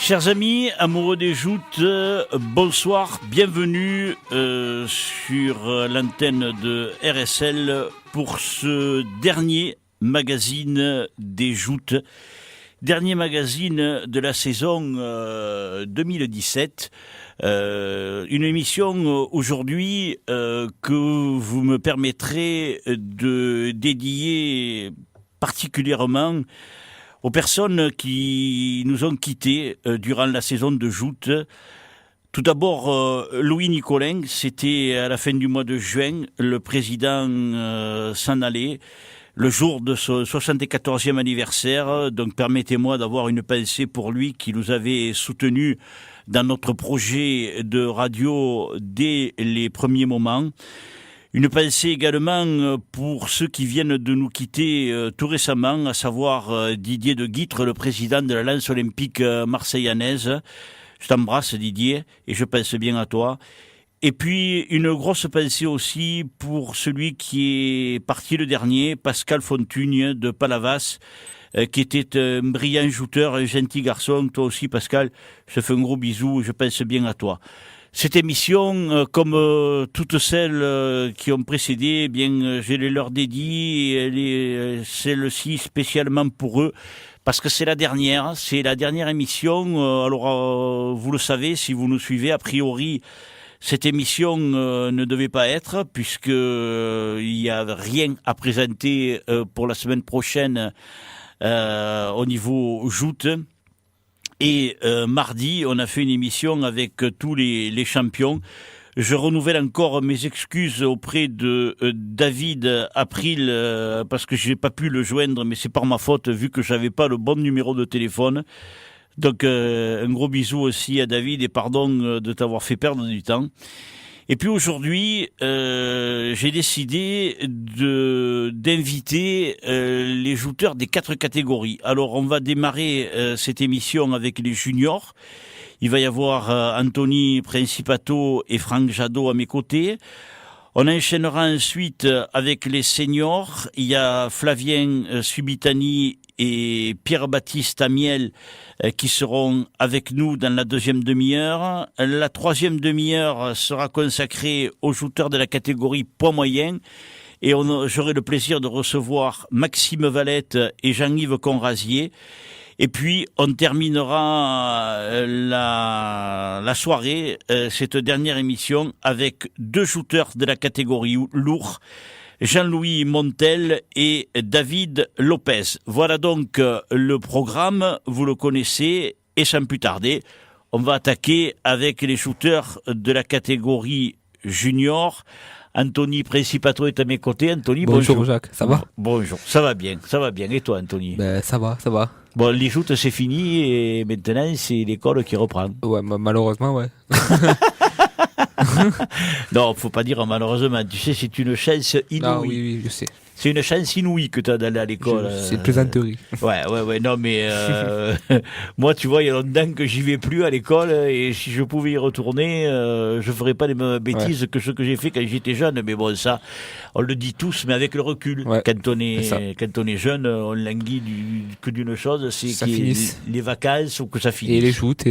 Chers amis, amoureux des joutes, bonsoir, bienvenue sur l'antenne de RSL pour ce dernier magazine des joutes, dernier magazine de la saison 2017. Une émission aujourd'hui que vous me permettrez de dédier particulièrement aux personnes qui nous ont quittés durant la saison de joutes. Tout d'abord, Louis Nicolin, c'était à la fin du mois de juin, le président s'en allait, le jour de son 74e anniversaire. Donc permettez-moi d'avoir une pensée pour lui qui nous avait soutenus dans notre projet de radio dès les premiers moments. Une pensée également pour ceux qui viennent de nous quitter tout récemment, à savoir Didier de Guitre, le président de la Lance olympique marseillanaise. Je t'embrasse Didier et je pense bien à toi. Et puis une grosse pensée aussi pour celui qui est parti le dernier, Pascal Fontugne de Palavas, qui était un brillant joueur, un gentil garçon. Toi aussi Pascal, je te fais un gros bisou et je pense bien à toi. Cette émission, comme toutes celles qui ont précédé, eh bien, je les leur dédie, et celle-ci spécialement pour eux, parce que c'est la dernière émission. Alors, vous le savez, si vous nous suivez, a priori, cette émission ne devait pas être, puisque il n'y a rien à présenter pour la semaine prochaine au niveau joute. Et mardi, on a fait une émission avec tous les champions. Je renouvelle encore mes excuses auprès de David April parce que je n'ai pas pu le joindre, mais c'est par ma faute vu que j'avais pas le bon numéro de téléphone. Donc un gros bisou aussi à David et pardon de t'avoir fait perdre du temps. Et puis aujourd'hui, j'ai décidé d'inviter les jouteurs des 4 catégories. Alors, on va démarrer cette émission avec les juniors. Il va y avoir Anthony Principato et Franck Jadot à mes côtés. On enchaînera ensuite avec les seniors. Il y a Flavien Subitani et Pierre-Baptiste Amiel qui seront avec nous dans la deuxième demi-heure. La troisième demi-heure sera consacrée aux jouteurs de la catégorie poids moyen. Et j'aurai le plaisir de recevoir Maxime Valette et Jean-Yves Conrazier. Et puis, on terminera la soirée, cette dernière émission, avec 2 jouteurs de la catégorie lourd, Jean-Louis Montel et David Lopez. Voilà donc le programme, vous le connaissez, et sans plus tarder, on va attaquer avec les shooters de la catégorie junior. Anthony Principato est à mes côtés. Anthony, bonjour. Bonjour Jacques, ça va ? Bonjour, ça va bien. Et toi Anthony ? Ça va. Bon, les joutes c'est fini et maintenant c'est l'école qui reprend. Ouais, malheureusement, ouais. Non, faut pas dire malheureusement. Tu sais, c'est une chance inouïe. Ah oui, je sais. C'est une chance inouïe que tu as d'aller à l'école. C'est une plaisanterie. Ouais. Non, mais moi, tu vois, il y a longtemps que j'y vais plus à l'école et si je pouvais y retourner, je ferais pas les mêmes bêtises que ce que j'ai fait quand j'étais jeune. Mais bon, ça, on le dit tous, mais avec le recul. Ouais, quand on est jeune, on languit que d'une chose, c'est les vacances ou que ça finisse. Et les joutes,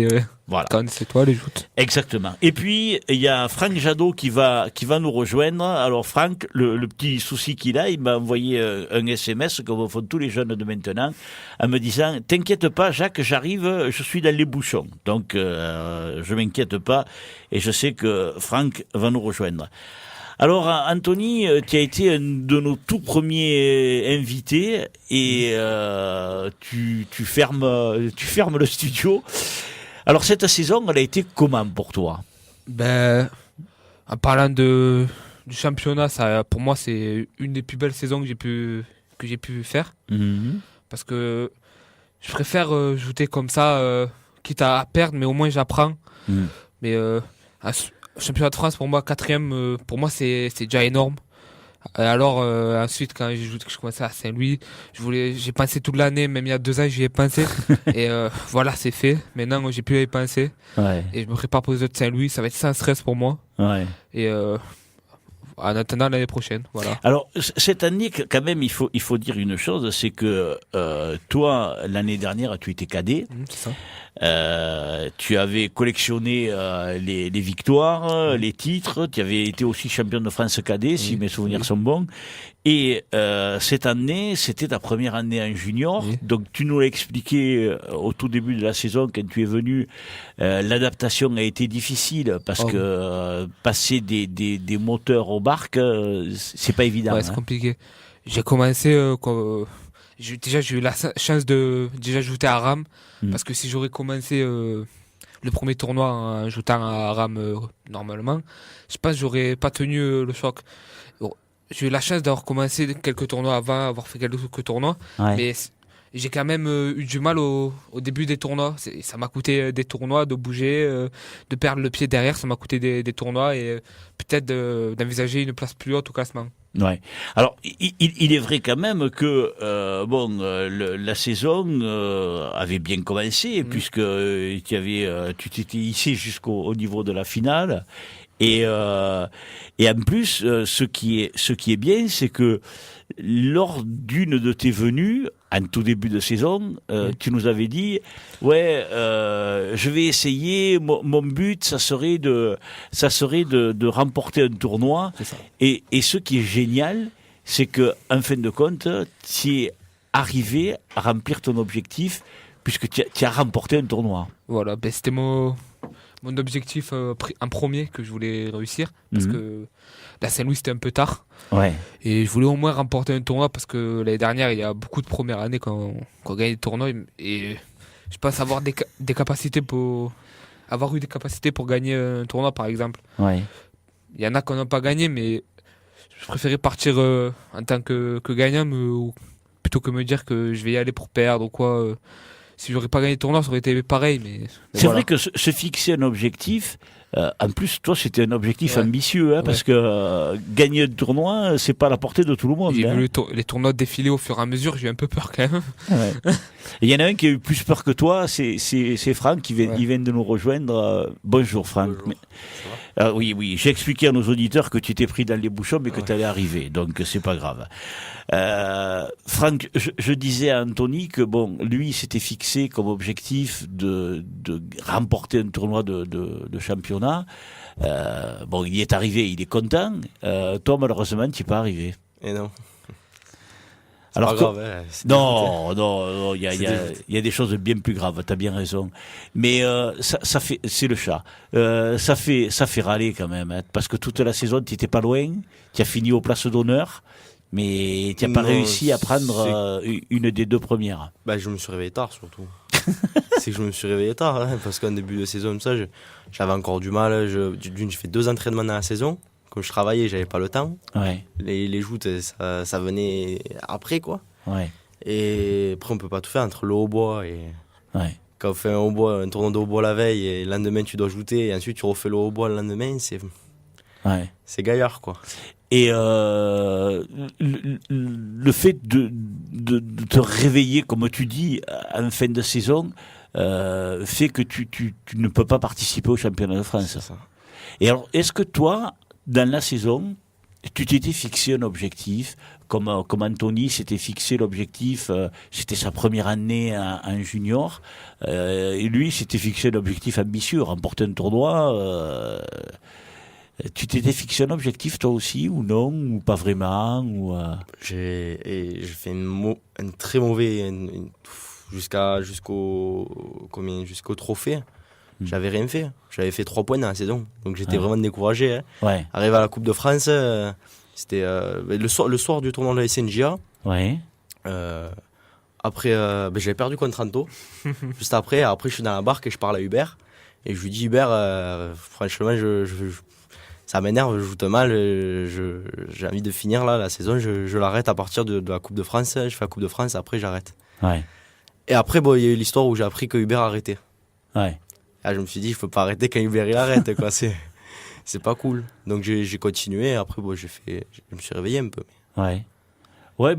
voilà. Quand c'est toi les joutes. Exactement. Et puis il y a Franck Jadot qui va nous rejoindre. Alors Franck, le petit souci qu'il a, il m'a envoyé un SMS comme font tous les jeunes de maintenant, en me disant t'inquiète pas Jacques, j'arrive, je suis dans les bouchons. Donc je m'inquiète pas et je sais que Franck va nous rejoindre. Alors Anthony, tu as été un de nos tout premiers invités et tu fermes le studio. Alors cette saison, elle a été comment pour toi ? En parlant du championnat, ça, pour moi, c'est une des plus belles saisons que j'ai pu faire. Mm-hmm. Parce que je préfère jouer comme ça, quitte à perdre, mais au moins j'apprends. Mm. Mais championnat de France, pour moi, 4e, pour moi, c'est déjà énorme. Alors ensuite quand je commençais à Saint-Louis, j'ai pensé toute l'année, même il y a 2 ans j'y ai pensé et voilà, c'est fait. Maintenant j'ai pu y penser. Ouais. Et je me prépare pour les autres Saint-Louis, ça va être sans stress pour moi. Ouais. Et en attendant l'année prochaine. Voilà. Alors, cette année, quand même, il faut dire une chose, c'est que toi, l'année dernière, tu étais cadet. C'est ça. Tu avais collectionné les victoires, les titres. Tu avais été aussi champion de France cadet, si mes souvenirs sont bons. Et cette année, c'était ta première année en junior. Donc, tu nous l'as expliqué au tout début de la saison, quand tu es venu. L'adaptation a été difficile parce que passer des moteurs au barque, c'est pas évident. Ouais, c'est compliqué. J'ai commencé déjà j'ai eu la chance de déjà jouer à Ram parce que si j'aurais commencé le premier tournoi en jouant à Ram normalement, je pense que j'aurais pas tenu le choc. Bon, j'ai eu la chance d'avoir commencé quelques tournois avant, avoir fait quelques tournois, mais j'ai quand même eu du mal au début des tournois. Ça m'a coûté des tournois, de bouger, de perdre le pied derrière. Ça m'a coûté des tournois et peut-être d'envisager une place plus haute au classement. Ouais. Alors, il est vrai quand même que la saison avait bien commencé puisque tu t'étais hissé jusqu'au niveau de la finale et en plus ce qui est bien, c'est que lors d'une de tes venues, en tout début de saison, tu nous avais dit, je vais essayer. Mon but, ça serait de remporter un tournoi. Et ce qui est génial, c'est que en fin de compte, tu es arrivé à remplir ton objectif puisque tu as remporté un tournoi. Voilà, c'était mon objectif en premier que je voulais réussir parce que la Saint-Louis c'était un peu tard et je voulais au moins remporter un tournoi parce que l'année dernière il y a beaucoup de premières années qu'on gagne des tournois et je pense avoir eu des capacités pour gagner un tournoi par exemple. Il y en a qu'on n'a pas gagné, mais je préférais partir en tant que gagnant plutôt que me dire que je vais y aller pour perdre ou quoi. Si j'aurais pas gagné le tournoi, ça aurait été pareil. Mais c'est vrai que se fixer un objectif, en plus, toi, c'était un objectif ambitieux, parce que gagner un tournoi, c'est pas à la portée de tout le monde. J'ai vu les tournois défiler au fur et à mesure, j'ai eu un peu peur quand même. Il y en a un qui a eu plus peur que toi, c'est Franck, qui vient de nous rejoindre. Bonjour Franck. Bonjour. Oui, j'ai expliqué à nos auditeurs que tu étais pris dans les bouchons, mais que tu allais arriver, donc c'est pas grave. Franck, je disais à Anthony que lui s'était fixé comme objectif de remporter un tournoi de championnat. Il y est arrivé, il est content. Toi, malheureusement, tu n'y es pas arrivé. Et non. Alors pas grave, non, il y a des choses bien plus graves. T'as bien raison. Mais ça fait, c'est le chat. Ça fait râler quand même, parce que toute la saison, tu n'étais pas loin. Tu as fini aux places d'honneur, mais tu n'as pas réussi à prendre une des deux premières. Je me suis réveillé tard surtout. C'est que je me suis réveillé tard, parce qu'en début de saison comme ça, j'avais encore du mal. J'ai fait 2 entraînements dans la saison. Comme je travaillais, j'avais pas le temps. Les joutes, ça venait après, quoi. Et après, on peut pas tout faire entre le hautbois et. Quand on fait un tournoi de hautbois la veille et le lendemain tu dois jouter et ensuite tu refais le hautbois le lendemain, c'est gaillard, quoi. Et le fait de te réveiller, comme tu dis, en fin de saison, fait que tu ne peux pas participer au championnat de France. C'est ça. Et alors, est-ce que toi, dans la saison, tu t'étais fixé un objectif, comme Anthony s'était fixé l'objectif, c'était sa première année en junior, et lui s'était fixé l'objectif ambitieux, remporter un tournoi. Tu t'étais fixé un objectif toi aussi, ou non, ou pas vraiment, J'ai fait un très mauvais jusqu'au trophée. J'avais rien fait. J'avais fait 3 points dans la saison. Donc j'étais vraiment découragé. Arrivé à la Coupe de France, c'était le soir du tournoi de la SNJA. Après, j'avais perdu contre Anto. Juste après, je suis dans la barque et je parle à Hubert. Et je lui dis, Hubert, franchement, ça m'énerve, je joue mal. J'ai envie de finir là, la saison. Je l'arrête à partir de la Coupe de France. Je fais la Coupe de France, après j'arrête. Et après, il y a eu l'histoire où j'ai appris que Hubert a arrêté. Là, je me suis dit, il faut pas arrêter quand Hubert il arrête, quoi. C'est pas cool. Donc j'ai continué. Et après, je me suis réveillé un peu. Mais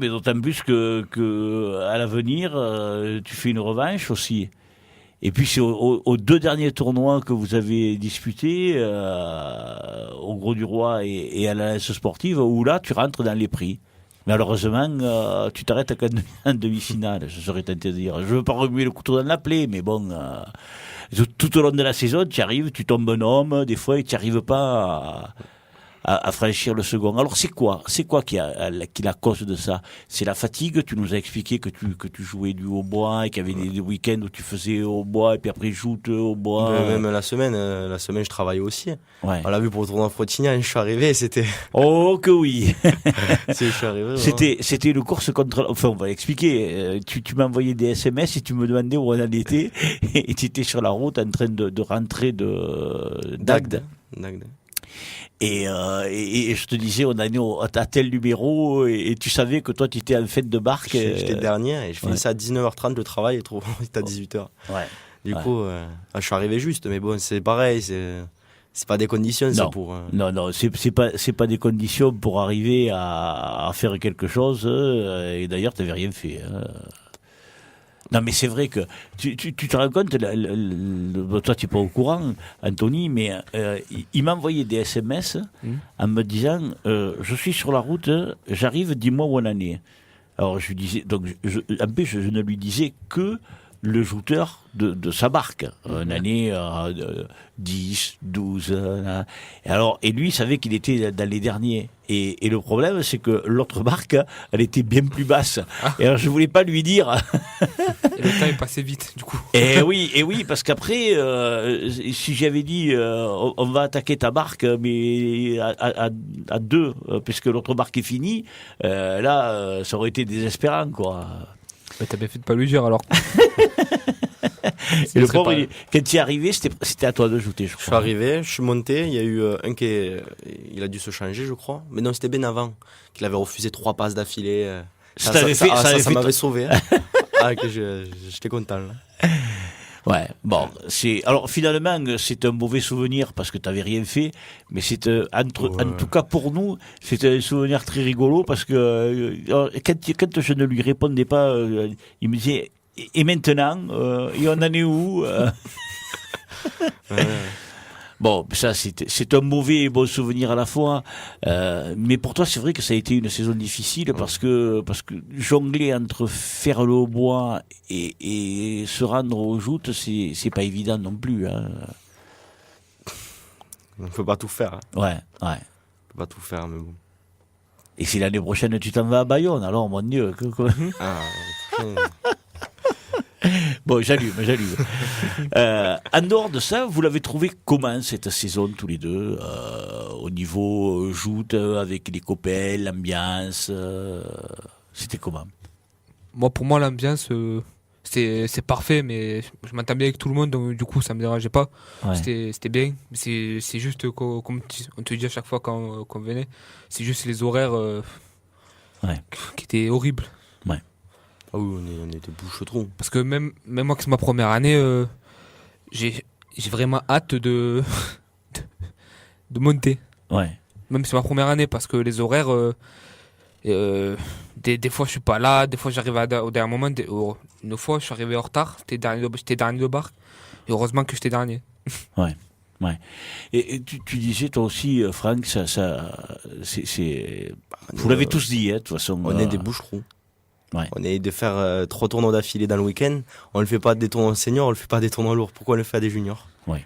d'autant plus que à l'avenir, tu fais une revanche aussi. Et puis c'est aux 2 derniers tournois que vous avez disputés, au Gros du Roi et à l'Alliance Sportive, où là tu rentres dans les prix. Malheureusement, tu t'arrêtes en demi-finale, je serais tenté de dire. Je veux pas remuer le couteau dans la plaie, mais bon, tout au long de la saison, tu arrives, tu tombes un homme, des fois, et tu n'y arrives pas à franchir le second. Alors c'est quoi qui est la cause de ça? C'est la fatigue. Tu nous as expliqué que tu jouais du hautbois et qu'il y avait des week-ends où tu faisais hautbois et puis après joute hautbois. Même la semaine, je travaillais aussi. Ouais. On l'a vu pour le tournoi Frotignan, je suis arrivé, c'était... Oh que oui. Je suis arrivé. C'était une course contre... Enfin, on va expliquer. Tu m'as envoyé des SMS et tu me demandais où on en était et tu étais sur la route en train de rentrer d'Agde. Et je te disais, on en est à tel numéro, et tu savais que toi, tu étais en fête de barque. J'étais dernier, et je finissais à 19h30 le travail, et c'était à 18h. Ouais. Du coup, je suis arrivé juste, mais bon, c'est pareil, c'est pas des conditions, c'est pour... Non, c'est pas des conditions pour arriver à faire quelque chose, et d'ailleurs, t'avais rien fait. Non, mais c'est vrai que tu te rends compte, toi tu n'es pas au courant, Anthony, mais il m'a envoyé des SMS en me disant je suis sur la route, j'arrive, dis-moi où on en est. Alors je lui disais, donc en plus je ne lui disais que le jouteur de sa barque, une année 10, 12. Et lui, il savait qu'il était dans les derniers. Et le problème, c'est que l'autre barque, elle était bien plus basse. Et alors, je voulais pas lui dire. Et le temps est passé vite, du coup. Et oui, parce qu'après, si j'avais dit, on va attaquer ta barque, mais à 2, puisque l'autre barque est finie, là, ça aurait été désespérant, quoi. Mais t'as bien fait de pas lui dire, alors. Et le pauvre, quand tu es arrivé, c'était à toi de jouer, je crois. Je suis arrivé, je suis monté, il y a eu il a dû se changer, je crois. Mais non, c'était Ben avant, qu'il avait refusé 3 passes d'affilée. Ça m'avait sauvé. J'étais content, là. Ouais, bon, alors finalement, c'est un mauvais souvenir parce que tu n'avais rien fait, mais en tout cas pour nous, c'était un souvenir très rigolo parce que quand je ne lui répondais pas, il me disait, et maintenant, et on en est où Bon, ça c'est un mauvais et bon souvenir à la fois, mais pour toi c'est vrai que ça a été une saison difficile parce que jongler entre faire le hautbois et se rendre aux joutes, c'est pas évident non plus. Hein. On peut pas tout faire. Hein. Ouais. On peut pas tout faire, mais bon. Et si l'année prochaine tu t'en vas à Bayonne, alors mon Dieu. Bon, j'allume. En dehors de ça, vous l'avez trouvé comment cette saison tous les deux, au niveau joute avec les copains, l'ambiance, c'était comment? Moi, pour moi, l'ambiance, c'est parfait, mais je m'entends bien avec tout le monde, donc du coup, ça me dérangeait pas. Ouais. C'était bien. C'est juste, comme on te dit à chaque fois quand on venait, c'est juste les horaires qui étaient horribles. Ouais. Ah oui, on était bouche-trou. Parce que même moi, que c'est ma première année, j'ai vraiment hâte de monter. Ouais. Même si c'est ma première année, parce que les horaires, des fois je suis pas là, des fois j'arrive au dernier moment. Une fois je suis arrivé en retard, j'étais dernier de barque. Et heureusement que j'étais dernier. Ouais. Et tu disais toi aussi, Franck, vous l'avez tous dit, de toute façon. On est des boucherons. Ouais. On est de faire 3 tournois d'affilée dans le week-end. On ne le fait pas des tournois seniors, on le fait pas des tournois lourds. Pourquoi on le fait à des juniors? Ouais.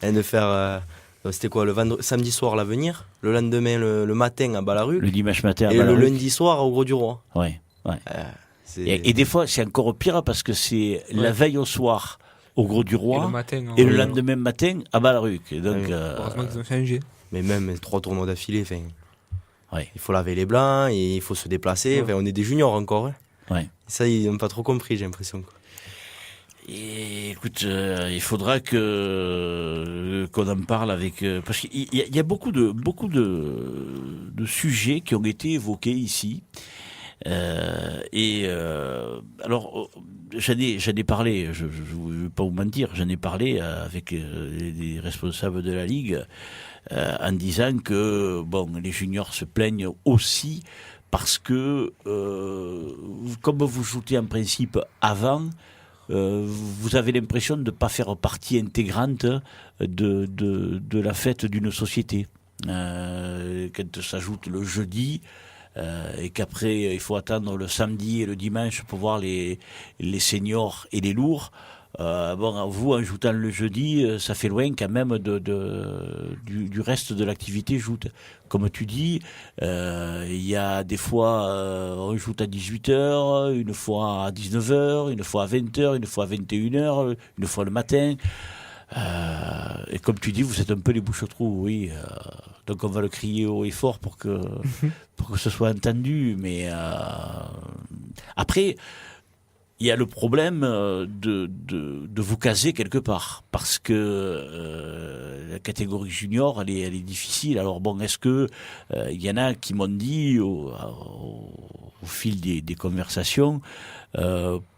Et de faire, c'était quoi, samedi soir l'avenir, le lendemain le matin à Ballaruc, le dimanche matin à et Ballaruc. le lundi soir au Gros du Roi. Ouais. Et des fois c'est encore pire parce que c'est la veille au soir au Gros du Roi et le lendemain matin à Ballaruc. Donc, heureusement qu'ils ont changé. Mais même 3 tournois d'affilée, il faut laver les blancs, et il faut se déplacer. On est des juniors encore. Hein. Ouais. Et ça, ils n'ont pas trop compris, j'ai l'impression. Et écoute, il faudra qu'on en parle avec parce qu'il y a beaucoup de sujets qui ont été évoqués ici. Alors j'en ai parlé, je ne vais pas vous mentir, j'en ai parlé avec les responsables de la Ligue en disant que les juniors se plaignent aussi parce que comme vous joutez en principe avant, vous avez l'impression de ne pas faire partie intégrante de la fête d'une société. Quand s'ajoute le jeudi, et qu'après il faut attendre le samedi et le dimanche pour voir les seniors et les lourds. Vous, en jouant le jeudi, ça fait loin quand même du reste de l'activité joute. Comme tu dis, il y a des fois, on joue à 18h, une fois à 19h, une fois à 20h, une fois à 21h, une fois le matin. Et comme tu dis, vous êtes un peu les bouches-trous, oui. Donc on va le crier haut et fort pour que ce soit entendu. Mais après, il y a le problème de vous caser quelque part, parce que la catégorie junior, elle est difficile. Alors bon, est-ce que il y en a qui m'ont dit au fil des conversations,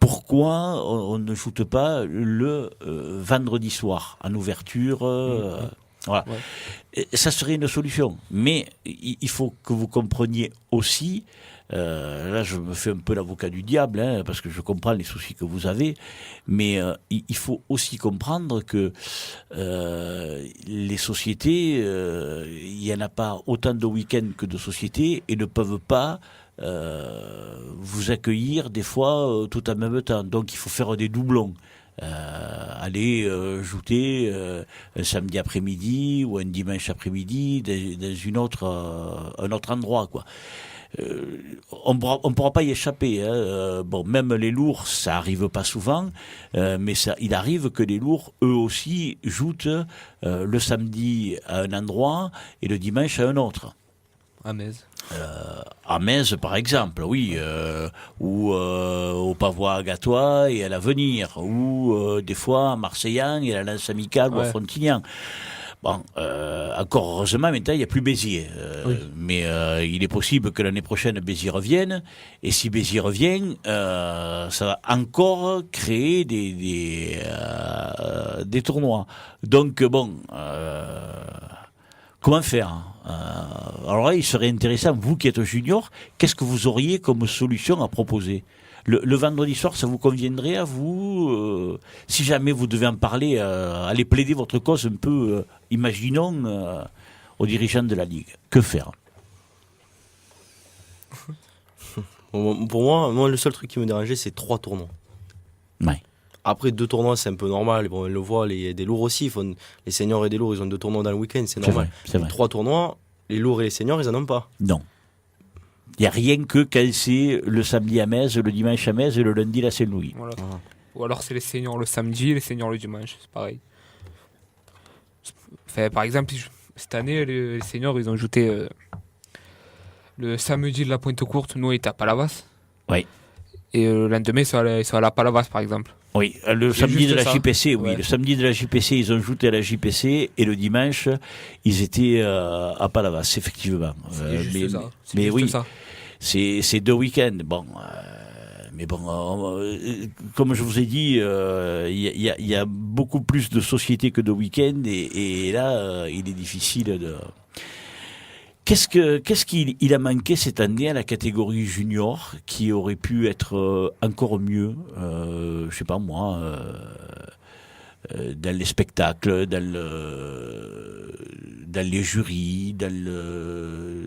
pourquoi on ne joue pas le vendredi soir en ouverture voilà. Ouais. Et ça serait une solution, mais il faut que vous compreniez aussi. Là, je me fais un peu l'avocat du diable, hein, parce que je comprends les soucis que vous avez, mais il faut aussi comprendre que les sociétés, il n'y en a pas autant de week-ends que de sociétés, et ne peuvent pas vous accueillir des fois tout en même temps. Donc il faut faire des doublons. Aller jouter un samedi après-midi ou un dimanche après-midi dans un autre endroit, quoi. On pourra pas y échapper, hein. Bon, même les lourds, ça arrive pas souvent, mais il arrive que les lourds, eux aussi, jouent le samedi à un endroit et le dimanche à un autre. À Metz. À Metz, par exemple, oui, ou au Pavois à Gatois et à l'Avenir, ou des fois à Marseillan et à la Lance Amicale ou à Frontignan. Bon, encore heureusement, maintenant, il n'y a plus Béziers. Oui. Mais il est possible que l'année prochaine, Béziers revienne. Et si Béziers revient, ça va encore créer des tournois. Donc, bon, comment faire alors là, il serait intéressant, vous qui êtes junior, qu'est-ce que vous auriez comme solution à proposer ? Le vendredi soir, ça vous conviendrait à vous si jamais vous devez en parler, aller plaider votre cause un peu, imaginons, aux dirigeants de la Ligue. Que faire ? Pour moi, le seul truc qui me dérangeait, c'est 3 tournois. Ouais. Après, 2 tournois, c'est un peu normal. Bon, on le voit, des lourds aussi. Les seniors et des lourds, ils ont 2 tournois dans le week-end, c'est normal. C'est vrai. 3 tournois, les lourds et les seniors, ils en ont pas. Non. Il n'y a rien que quand c'est le samedi à Metz, le dimanche à Metz et le lundi à Saint-Louis. Voilà. Ou alors c'est les seniors le samedi et les seniors le dimanche, c'est pareil. Enfin, par exemple, cette année, les seniors, ils ont ajouté le samedi de la Pointe-Courte, nous, on était à Palavas. Oui. Et le lendemain, ils sont à la Palavas, par exemple. Oui, le samedi de la JPC, oui. Ouais. Le samedi de la JPC, ils ont ajouté à la JPC, et le dimanche, ils étaient à Palavas, effectivement. Mais oui, c'est 2 week-ends. Bon, mais bon, comme je vous ai dit, il y a beaucoup plus de sociétés que de week-ends, et là, il est difficile de... Qu'est-ce qu'il a manqué cette année à la catégorie junior qui aurait pu être encore mieux, je sais pas moi, dans les spectacles, dans les jurys, dans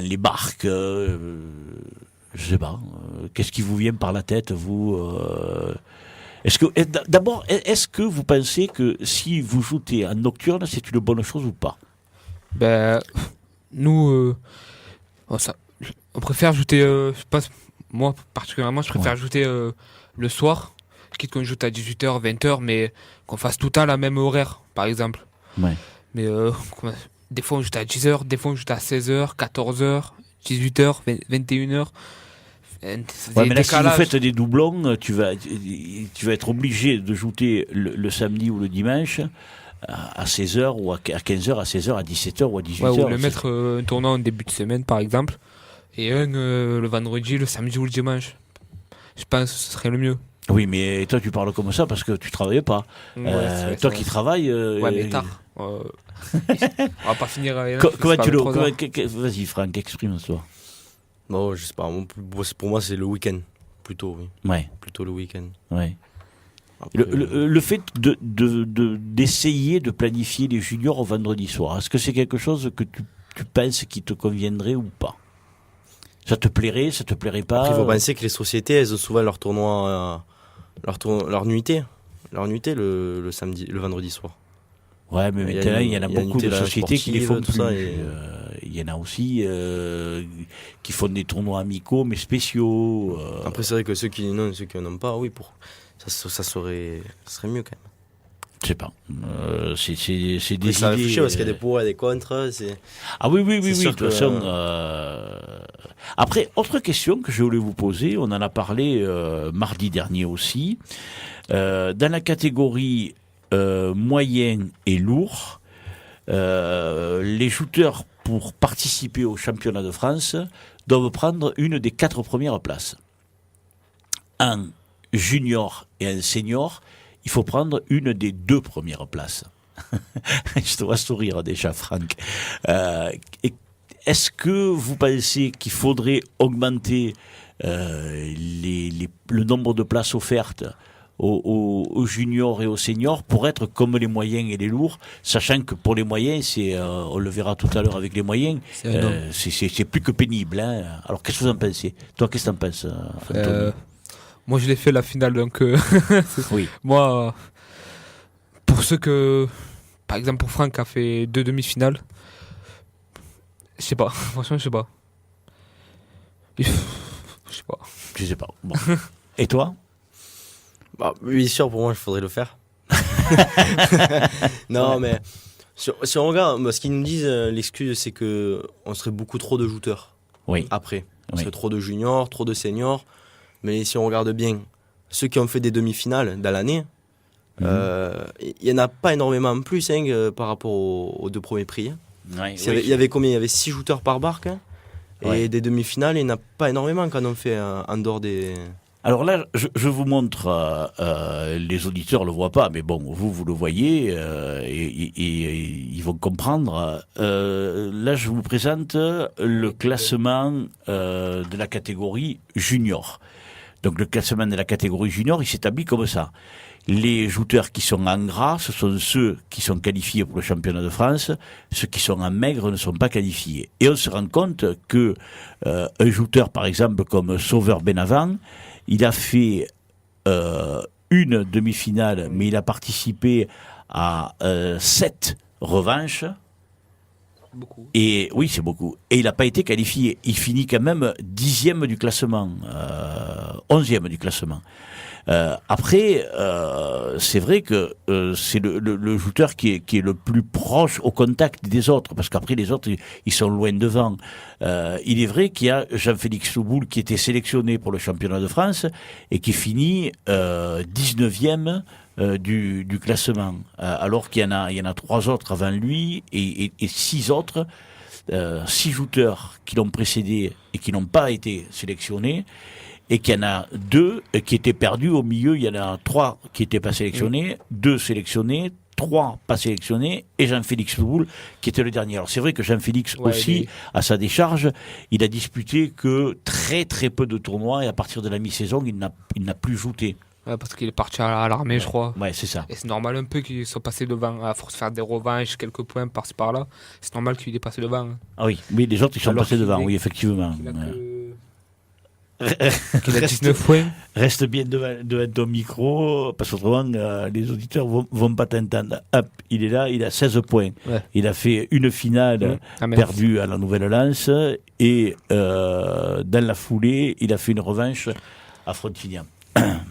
les barques, je sais pas. Qu'est-ce qui vous vient par la tête, vous D'abord, est-ce que vous pensez que si vous jouez en nocturne, c'est une bonne chose ou pas ? Ben, nous, on préfère ajouter, moi particulièrement, je préfère ajouter le soir, quitte qu'on joue à 18h, 20h, mais qu'on fasse tout le temps la même horaire, par exemple. Ouais. Mais des fois on joue à 10h, des fois on joue à 16h, 14h, 18h, 21h. Ouais, mais là, si vous faites des doublons, tu vas être obligé de jouer le samedi ou le dimanche à 16h ou à 15h, à 16h, à 17h ou à 18h. Ouais, ou le mettre un tournoi en début de semaine, par exemple, et un le vendredi, le samedi ou le dimanche. Je pense que ce serait le mieux. Oui, mais toi, tu parles comme ça parce que tu travailles pas. Ouais, toi qui travailles... ouais, mais tard. On va pas finir... Comment tu le... Vas-y, Franck, exprime-toi. Non, je sais pas. Pour moi, c'est le week-end. Plutôt, oui. Ouais. Plutôt le week-end. Ouais. Après, Le fait d'essayer de planifier les juniors au vendredi soir, est-ce que c'est quelque chose que tu penses qui te conviendrait ou pas? Ça te plairait pas? Après, il faut penser que les sociétés, elles ont souvent leur tournoi, leur nuitée le samedi, le vendredi soir. Ouais, mais maintenant, il y en a beaucoup de sociétés qui les font tout plus. ça, Il y en a aussi qui font des tournois amicaux, mais spéciaux. Après, c'est vrai que ceux qui n'en ont pas, oui, ça serait mieux quand même. Je sais pas. C'est des Après, ça idées. réfléchit parce qu'il y a des pour et des contre. Ah oui. De sûr toute façon. Après, autre question que je voulais vous poser, on en a parlé mardi dernier aussi. Dans la catégorie moyen et lourd, les shooters pour participer au championnat de France doivent prendre une des 4 premières places. Un junior et un senior, il faut prendre une des 2 premières places. Je te vois sourire déjà, Franck. Est-ce que vous pensez qu'il faudrait augmenter le nombre de places offertes aux juniors et aux seniors pour être comme les moyens et les lourds, sachant que pour les moyens, on le verra tout à l'heure avec les moyens, c'est plus que pénible. Hein. Alors qu'est-ce que vous en pensez? Toi, qu'est-ce que tu en penses, Anthony? Moi, je l'ai fait la finale, donc oui. Moi, pour ceux que, par exemple, pour Franck qui a fait 2 demi-finales, je sais pas, franchement, je sais pas. Je sais pas. Bon. Et toi? Bah, oui, sûr, pour moi, il faudrait le faire. Non, mais si on regarde, ce qu'ils nous disent, l'excuse, c'est qu'on serait beaucoup trop de shooters. Oui. Après, on serait trop de juniors, trop de seniors. Mais si on regarde bien, ceux qui ont fait des demi-finales dans l'année, il n'y en a pas énormément en plus par rapport aux 2 premiers prix. Hein. Ouais, il y avait combien? Il y avait 6 shooters par barque. Hein, et des demi-finales, il n'y en a pas énormément quand on fait en dehors des... Alors là, je vous montre, les auditeurs le voient pas, mais bon, vous le voyez, et ils vont comprendre. Là, je vous présente le classement de la catégorie junior. Donc le classement de la catégorie junior, il s'établit comme ça. Les shooters qui sont en gras, ce sont ceux qui sont qualifiés pour le championnat de France. Ceux qui sont en maigre ne sont pas qualifiés. Et on se rend compte que un shooter, par exemple, comme Sauveur Benavent, il a fait une demi-finale, mais il a participé à 7 revanches. Beaucoup. Et oui, c'est beaucoup. Et il n'a pas été qualifié. Il finit quand même 10e du classement, 11e du classement. Après, c'est vrai que c'est le shooter qui est le plus proche au contact des autres, parce qu'après les autres, ils sont loin devant. Il est vrai qu'il y a Jean-Félix Souboul qui était sélectionné pour le championnat de France et qui finit 19e du classement, alors qu'il y en a 3 autres avant lui et 6 autres, 6 shooters qui l'ont précédé et qui n'ont pas été sélectionnés. Et qu'il y en a 2 qui étaient perdus au milieu. Il y en a 3 qui n'étaient pas sélectionnés, 2 sélectionnés, 3 pas sélectionnés, et Jean-Félix Souboul qui était le dernier. Alors c'est vrai que Jean-Félix aussi, à sa décharge, il a disputé que très très peu de tournois, et à partir de la mi-saison, il n'a plus joué. Ouais, parce qu'il est parti à l'armée, je crois. Ouais, c'est ça. Et c'est normal un peu qu'ils soient passés devant, à force de faire des revanches, quelques points par-ci par-là. C'est normal qu'il est passé devant. Ah oui, les autres ils sont passés devant, oui, effectivement. Il a 19 points. Reste bien devant ton micro, parce qu'autrement, les auditeurs vont pas t'entendre. Hop, il est là, il a 16 points. Ouais. Il a fait une finale perdue à la Nouvelle-Lens, et dans la foulée, il a fait une revanche à Frontignan.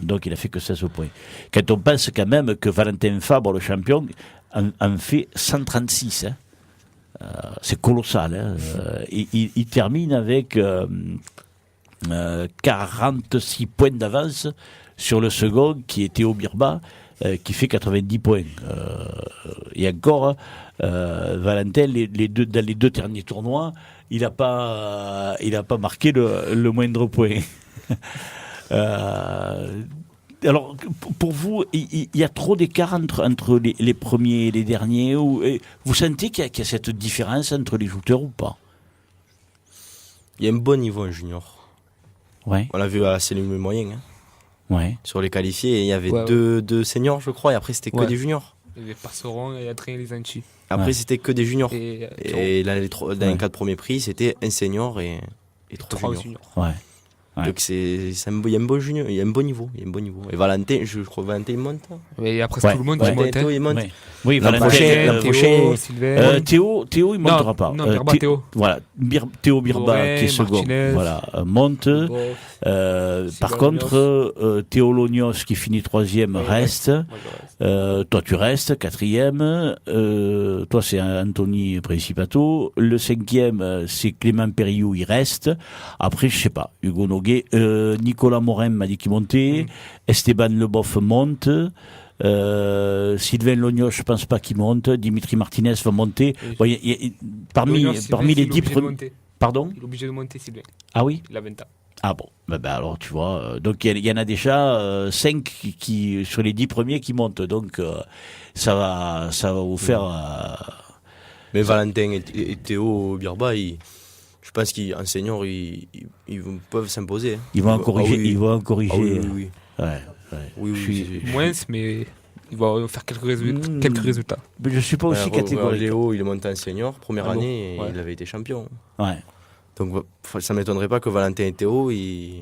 Donc il a fait que 16 points. Quand on pense quand même que Valentin Fabre, le champion, en fait 136. Hein. C'est colossal. Hein. Il termine avec... 46 points d'avance sur le second qui était au Birba, qui fait 90 points. Et encore, Valentin, dans les 2 derniers tournois, il n'a pas marqué le moindre point. Alors, pour vous, il y a trop d'écart entre les premiers et les derniers. Vous sentez qu'il y a cette différence entre les shooters ou pas? Il y a un bon niveau en junior. Ouais. On l'a vu à c'est les moyens. Ouais. Sur les qualifiés, il y avait Ouais, deux seniors, je crois, et après c'était que Ouais. des juniors. Il y avait Passeron et Adrien Lisanchi. Après, Ouais. c'était que des juniors. Et Dans les 4 premiers prix, c'était un senior et 3 3 juniors. juniors. Ouais. Ouais. Donc il y a un bon junior, il y a un bon niveau. Et Valentin, je crois Valentin il monte. Et après, c'est Ouais. tout le monde Ouais. qui monte. Théo, il monte. Ouais. Oui, L'an Valentin, prochain, Théo, Sylvain. Théo, il montera pas. Non, Birba, Théo. Voilà, Théo Birba Bourret, qui est second, Martinez. voilà, monte. Bon, Par Sylvain contre, Théo Lognos qui finit 3e Ouais, reste. moi, je reste. Toi tu restes 4e. Toi c'est Anthony Principato. Le 5e c'est Clément Périou, il reste. Après je sais pas. Hugo Noguet, Nicolas Morin m'a dit qu'il montait. Esteban Leboeuf monte. Sylvain Lognos, je pense pas qu'il monte. Dimitri Martinez va monter. Oui. Bon, parmi Lognos, Sylvain, les il est 10 obligé de premiers. monter. Pardon? Il est obligé de monter, Sylvain. Ah oui? Il a 20 ans. Ah bon, alors tu vois, donc il y en a déjà 5 qui sur les 10 premiers qui montent, donc ça va vous faire. Mais Valentin et Théo Birba, je pense qu'en senior, ils peuvent s'imposer. Ils vont en corriger, Ah oui. ils vont en corriger. Ah oui, oui, oui. Ouais. Oui, Je suis- Moins, mais il va faire quelques résultats. Mais je suis pas aussi catégorique. Léo, il est monté en senior, première Ah bon, année, et ouais. il avait été champion. Ouais, Donc ça m'étonnerait pas que Valentin et Théo, ils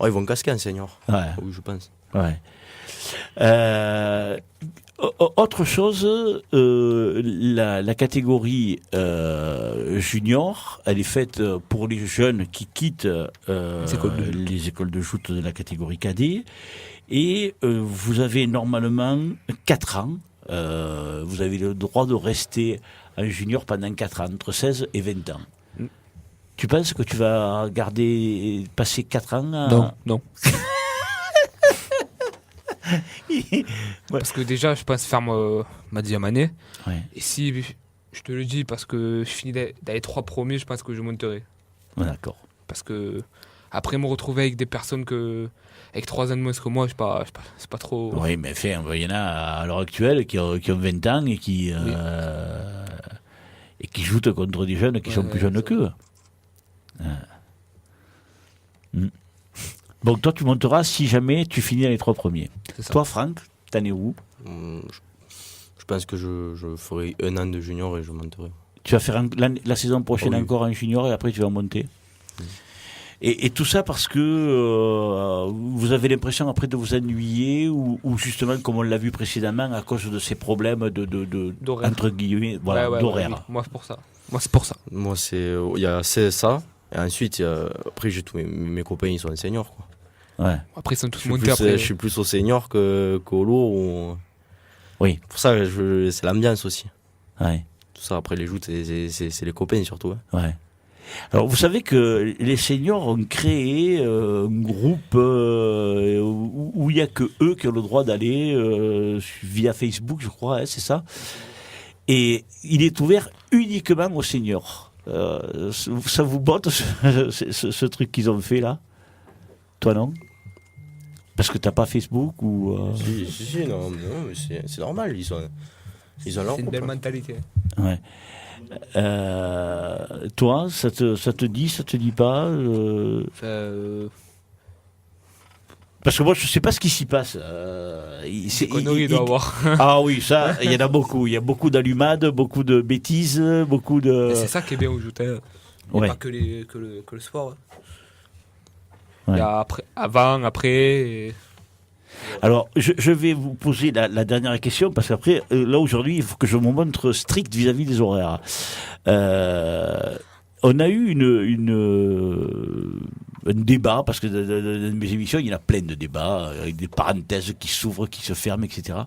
vont casquer en senior. ouais, Oui, je pense. ouais. Autre chose, la catégorie junior, elle est faite pour les jeunes qui quittent les écoles de joute de la catégorie cadet. Et vous avez normalement 4 ans. Vous avez le droit de rester un junior pendant 4 ans, entre 16 et 20 ans. Tu penses que tu vas passer 4 ans à... Non. Parce que déjà, je pense faire ma 10e année. Ouais, Et si, je te le dis, parce que je finis dans les 3 premiers, je pense que je monterai. ouais, d'accord. Parce que après me retrouver avec des personnes avec 3 ans de moins que moi, c'est pas trop. Oui, mais enfin, il y en a à l'heure actuelle qui ont 20 ans et qui jouent contre des jeunes qui sont plus jeunes qu'eux. Donc toi, tu monteras si jamais tu finis dans les 3 premiers. C'est ça. Toi, Franck, t'en es où? Je pense que je ferai 1 an de junior et je monterai. Tu vas faire la saison prochaine Oui. encore un junior et après tu vas monter. Et tout ça parce que vous avez l'impression après de vous ennuyer ou justement, comme on l'a vu précédemment, à cause de ces problèmes D'horaire. entre guillemets, voilà, Ouais, d'horaire. oui. Moi, c'est pour ça. Moi, il y a ça. Et ensuite, après, j'ai tous mes copains, ils sont en senior. Quoi. Ouais. Après, ils sont tous Je suis montés plus, après. je suis plus au senior qu'au lourd. Oui. Pour ça, c'est l'ambiance aussi. Ouais. Tout ça, après les joutes, c'est les copains surtout. Hein. Ouais. Alors, vous savez que les seniors ont créé un groupe où il n'y a que eux qui ont le droit d'aller via Facebook, je crois, hein, c'est ça. Et il est ouvert uniquement aux seniors. Ça vous botte ce truc qu'ils ont fait là? Toi non? Parce que t'as pas Facebook ou Si, non, mais c'est normal. Ils ont leur C'est une groupe. belle Hein. mentalité. Ouais. Toi, ça te dit, ça te dit pas Parce que moi, je sais pas ce qui s'y passe. C'est conneries, il doit avoir. Ah oui, ça, il y en a beaucoup. Il y a beaucoup d'allumades, beaucoup de bêtises, beaucoup de. Et c'est ça qui est bien au joute. Il n'y a Ouais. pas que le sport. hein. Ouais. Il y a avant, après. Et... Alors, je vais vous poser la dernière question, parce qu'après, là, aujourd'hui, il faut que je me montre strict vis-à-vis des horaires. On a eu un débat, parce que dans mes émissions, il y en a plein de débats, avec des parenthèses qui s'ouvrent, qui se ferment, etc.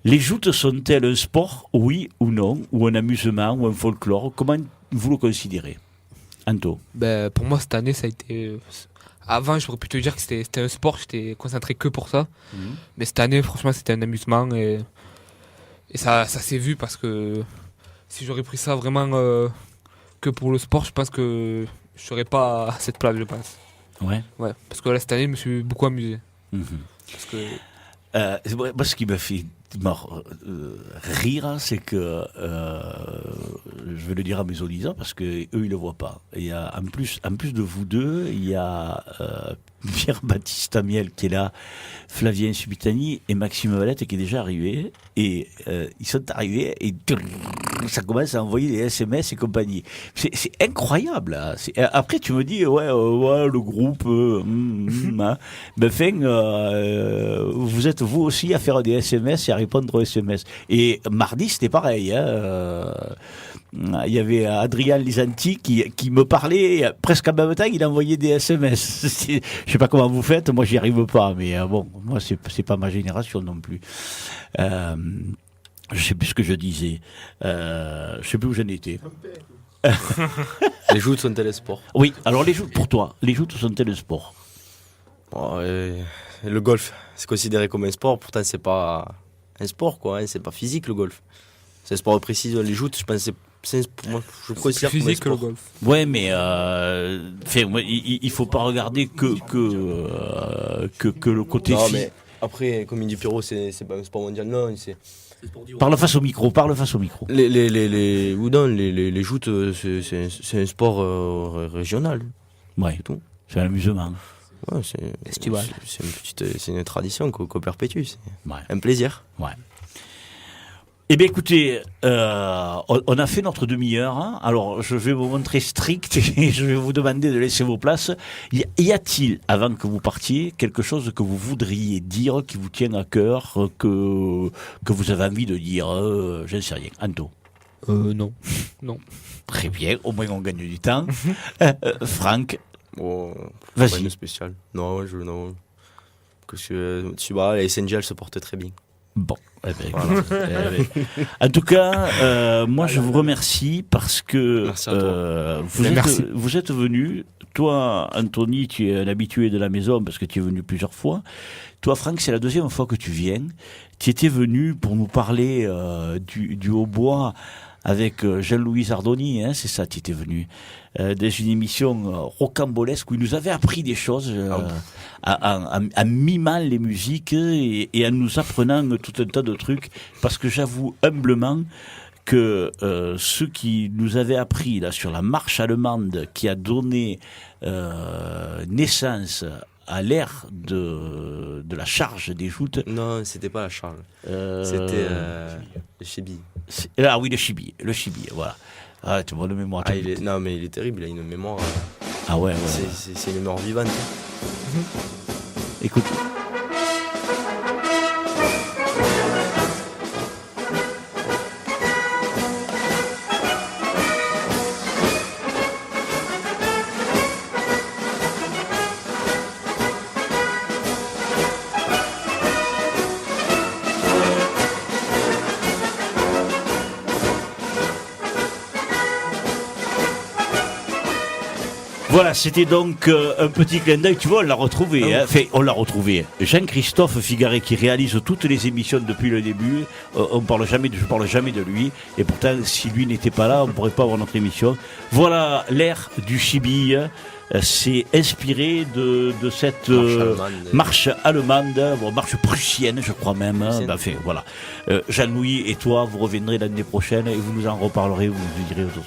Les joutes sont-elles un sport, oui ou non, ou un amusement, ou un folklore? Comment vous le considérez, Anto? Ben, pour moi, cette année, ça a été. Avant, j'aurais pu te dire que c'était un sport, j'étais concentré que pour ça. Mais cette année, franchement, c'était un amusement. Et ça s'est vu parce que si j'aurais pris ça vraiment que pour le sport, je pense que je serais pas à cette place, je pense. Ouais. Ouais, parce que là, cette année, je me suis beaucoup amusé. Mhm. Parce que C'est vrai, moi, ce qui m'a fait qui m'a rire, c'est que je vais le dire à mes auditeurs parce que eux ils le voient pas. Il y a en plus de vous deux, il y a Pierre-Baptiste Amiel qui est là, Flavien Subitani et Maxime Valette qui est déjà arrivé. Et ils sont arrivés et ça commence à envoyer des SMS et compagnie. C'est incroyable. Là. Après tu me dis ouais le groupe hein. Ben vous êtes vous aussi à faire des SMS et à répondre aux SMS. Et mardi c'était pareil. Il y avait Adrien Lisanti qui me parlait presque en même temps, il envoyait des SMS. Je sais pas comment vous faites, moi j'y arrive pas, mais bon, moi c'est pas ma génération non plus. Je sais plus ce que je disais. Je sais plus où j'en étais. Les joutes sont-elles sport? Oui, alors les joutes pour toi, les joutes sont-elles sport? Bon, le golf, c'est considéré comme un sport, pourtant c'est pas un sport quoi, hein, c'est pas physique le golf. C'est un sport précis, les joutes, je pense que moi, je considère plus physique que le golf. Ouais, mais il faut pas regarder que le côté non, physique. Mais après, comme il dit Pierrot, c'est pas un sport mondial, non. Parle face au micro. Les joutes, c'est un sport régional. Ouais, tout. C'est un amusement. Ouais, c'est une tradition qu'on perpétue. C'est un plaisir. Ouais. Eh bien écoutez, on a fait notre demi-heure, hein. Alors je vais vous montrer strict et je vais vous demander de laisser vos places. Y a-t-il, avant que vous partiez, quelque chose que vous voudriez dire, qui vous tient à cœur, que vous avez envie de dire je ne sais rien. Anto? Non. Très bien, au moins on gagne du temps. Franck? Vas-y. Rien de spécial. Non. La SNG se porte très bien. Bon, voilà. En tout cas, moi je vous remercie parce que vous êtes venu. Toi, Anthony, tu es un habitué de la maison parce que tu es venu plusieurs fois. Toi, Franck, c'est la deuxième fois que tu viens. Tu étais venu pour nous parler du hautbois avec Jean-Louis Ardoni, hein, c'est ça, tu étais venu, dans une émission rocambolesque où il nous avait appris des choses en mimant les musiques et en nous apprenant tout un tas de trucs, parce que j'avoue humblement que ceux qui nous avaient appris là sur la marche allemande qui a donné naissance à l'ère de la charge des joutes. Non, c'était pas la charge. C'était le chibi. Ah oui, le chibi, voilà. Ah, tu vois, de mémoire. Non, mais il est terrible, il a une mémoire. Ah ouais. C'est une mémoire vivante. Écoute. Voilà, c'était donc un petit clin d'œil. Tu vois, on l'a retrouvé. Hein. Enfin, on l'a retrouvé. Jean-Christophe Figaret, qui réalise toutes les émissions depuis le début. Je parle jamais de lui. Et pourtant, si lui n'était pas là, on ne pourrait pas avoir notre émission. Voilà l'ère du chibi. C'est inspiré de cette marche allemande, marche prussienne, je crois même. Voilà. Jean-Louis et toi, vous reviendrez l'année prochaine et vous nous en reparlerez, vous nous direz autres.